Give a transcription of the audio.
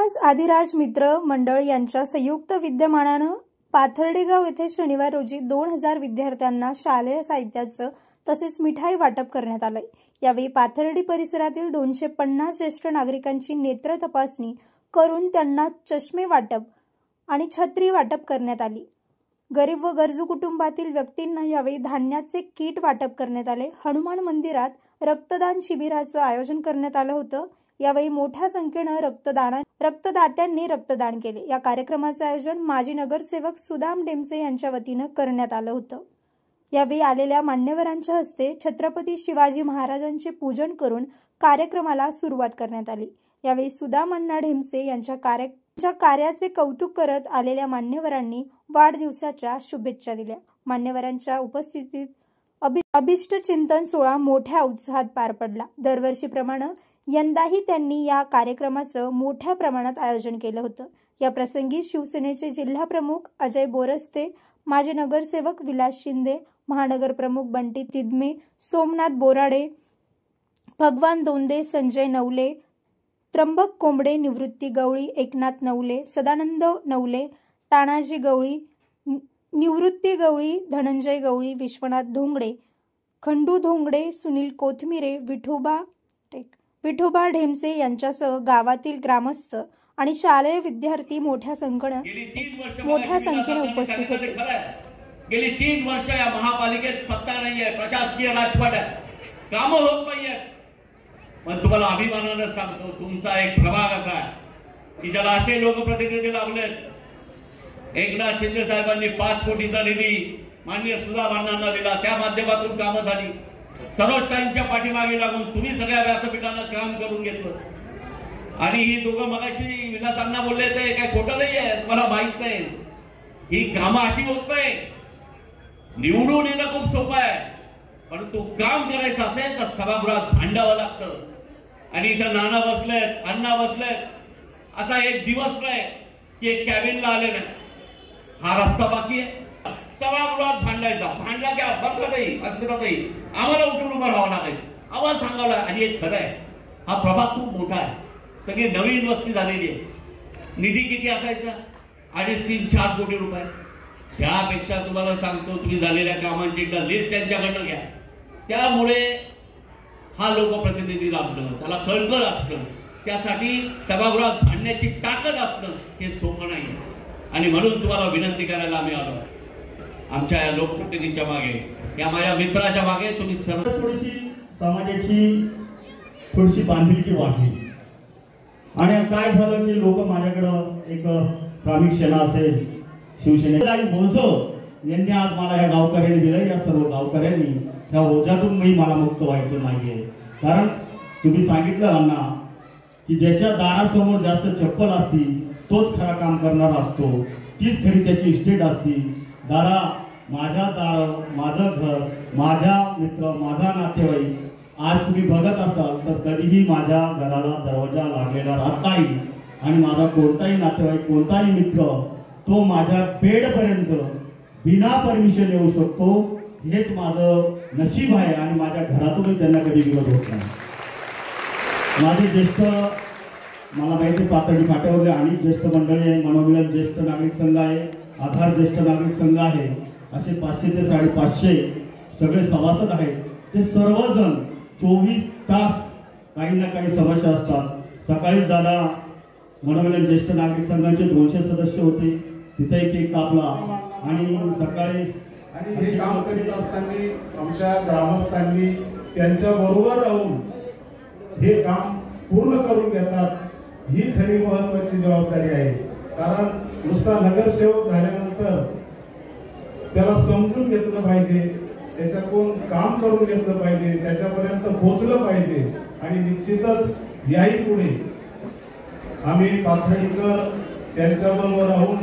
युवराज आदिराज मित्र मंडळ यांच्या संयुक्त विद्यमानानं पाथर्डेगाव येथे शनिवार रोजी 2000 विद्यार्थ्यांना शालेय साहित्याचं तसेच मिठाई वाटप करण्यात आलंय। यावेळी पाथर्डी परिसरातील 250 ज्येष्ठ नागरिकांची नेत्र तपासणी करून त्यांना चष्मे वाटप आणि छत्री वाटप करण्यात आली। गरीब व गरजू कुटुंबातील व्यक्तींना यावेळी धान्याचे किट वाटप करण्यात आले। हनुमान मंदिरात रक्तदान शिबिराचं आयोजन करण्यात आलं होतं। यावेळी मोठ्या संख्येने रक्तदात्यांनी रक्तदान केले। या कार्यक्रमाचे आयोजन माजी नगरसेवक सुदाम ढेमसे यांच्या वतीने करण्यात आलं होतं। यावेळी आलेल्या मान्यवरांच्या हस्ते छत्रपती शिवाजी महाराजांचे पूजन करून कार्यक्रमाला सुरुवात करण्यात आली। यावेळी सुदाम अण्णा ढेमसे यांच्या कार्याचे कौतुक करत आलेल्या मान्यवरांनी वाढदिवसाच्या शुभेच्छा दिल्या। मान्यवरांच्या उपस्थितीत अभिष्ट चिंतन सोहळा मोठ्या उत्साहात पार पडला। दरवर्षीप्रमाणे यंदाही त्यांनी या कार्यक्रमाचं मोठ्या प्रमाणात आयोजन केलं होतं। या प्रसंगी शिवसेनेचे जिल्हा प्रमुख अजय बोरस्ते, माजी नगरसेवक विलास शिंदे, महानगर प्रमुख बंटी तिदमे, सोमनाथ बोराडे, भगवान दोंदे, संजय नवले, त्र्यंबक कोंबडे, निवृत्ती गवळी, एकनाथ नवले, सदानंद नवले, तानाजी गवळी, निवृत्ती गवळी, धनंजय गवळी, विश्वनाथ धोंगडे, खंडू धोंगडे, सुनील कोथमिरे, विठोबा ढेमसे यांच्यासह गावातील ग्रामस्थ आणि शालेय विद्यार्थी मोठ्या संख्येने उपस्थित होते। गेली 3 वर्ष या महापालिकेत सत्ता नाही आहे, प्रशासकीय राजपाट आहे, कामं होत नाहीये। पण तुम्हाला अभिमानाने सांगतो, तुमचा एक प्रभाग असा आहे की ज्याला असे लोकप्रतिनिधी लाभलेत। एकनाथ शिंदे साहेबांनी 5 कोटीचा निधी माननीय सुदाम अण्णांना दिला, त्या माध्यमातून कामं झाली। सरोजताईंच्या पाठीमागे लागून तुम्ही सगळ्या व्यासपीठांना काम करून घेतलं। आणि ही दोघं मगाशी विलास अण्णा बोलले ते काय खोटं नाही आहे, तुम्हाला माहित नाही। ही कामं अशी होत नाही, निवडून येणं खूप सोपं आहे, परंतु काम करायचं असेल तर सभागृहात भांडावं लागतं। आणि इथं नाना बसलेत, अण्णा बसलेत, असा एक दिवस नाही की एक कॅबिनला आले नाही। हा रस्ता बाकी आहे, सभागृहात भांडायचा, भांडला की बरकतही अस्मितातही आम्हाला उठून उभं राहावं लागायचं, आवाज सांगावला। आणि हे खरं आहे, हा प्रभाग खूप मोठा आहे, सगळी नवीन वस्ती झालेली आहे। निधी किती असायचा? 2.5-3-4 कोटी रुपये। त्यापेक्षा तुम्हाला सांगतो, तुम्ही झालेल्या कामांची एकदा लिस्ट त्यांच्याकडनं घ्या। त्यामुळे हा लोकप्रतिनिधी लाभणं, त्याला कळकळ असणं, त्यासाठी सभागृहात भांडण्याची ताकद असणं हे सोपं नाही। आणि म्हणून तुम्हाला विनंती करायला आम्ही आलो, आमच्या या लोकप्रतिनिधीच्या मागे, या माझ्या मित्राच्या मागे तुम्ही सर्व थोडीशी समाजाची थोडीशी बांधिलकी वाटली। आणि काय झालं की लोक माझ्याकडे एक श्रमिक सेना असेल, शिवसेनेला बोलतो यांनी आज मला या गावकऱ्यांनी दिलं, या सर्व गावकऱ्यांनी त्या ओझ्यातून मला मुक्त व्हायचं नाहीये। कारण तुम्ही सांगितलं अण्णा की ज्याच्या दारासमोर जास्त चप्पल असती तोच खरा काम करणारा असतो, तीच खरी त्याची इस्टेट असती। दादा, माझ्या दार, माझं घर, माझा मित्र, माझा नातेवाईक, आज तुम्ही बघत असाल तर कधीही माझ्या घराला दरवाजा लागलेला राहत नाही। आणि माझा कोणताही नातेवाईक, कोणताही मित्र तो माझ्या बेडपर्यंत बिना परमिशन येऊ शकतो, हेच माझं नशीब आहे। आणि माझ्या घरातूनही त्यांना कधी विरोध होत नाही। माझे ज्येष्ठ, मला माहिती पाथर्डी फाट्यावरले अनेक ज्येष्ठ मंडळी आहे, मनोमिलन ज्येष्ठ नागरिक संघ आहे, आधार ज्येष्ठ नागरिक संघ आहे, असे 500 ते 550 सगळे सभासद आहेत। ते सर्वजण 24 तास काही ना काही समस्या असतात। सकाळीच दादा मनोमिलन ज्येष्ठ नागरिक संघाचे 200 सदस्य होते, तिथे एक कापला आणि सकाळी आणि हे काम करीत असताना आमच्या ग्रामस्थांनी त्यांच्या बरोबर राहून हे काम पूर्ण करून घेतात। ही खरी महत्त्वाची जबाबदारी आहे। कारण नुसता नगरसेवक झाल्यानंतर त्याला समजून घेतलं पाहिजे, त्याच्याकडून काम करून घेतलं पाहिजे, त्याच्यापर्यंत पोहोचलं पाहिजे। आणि निश्चितच याही पुढे आम्ही पाथर्डीकर त्यांच्याबरोबर राहून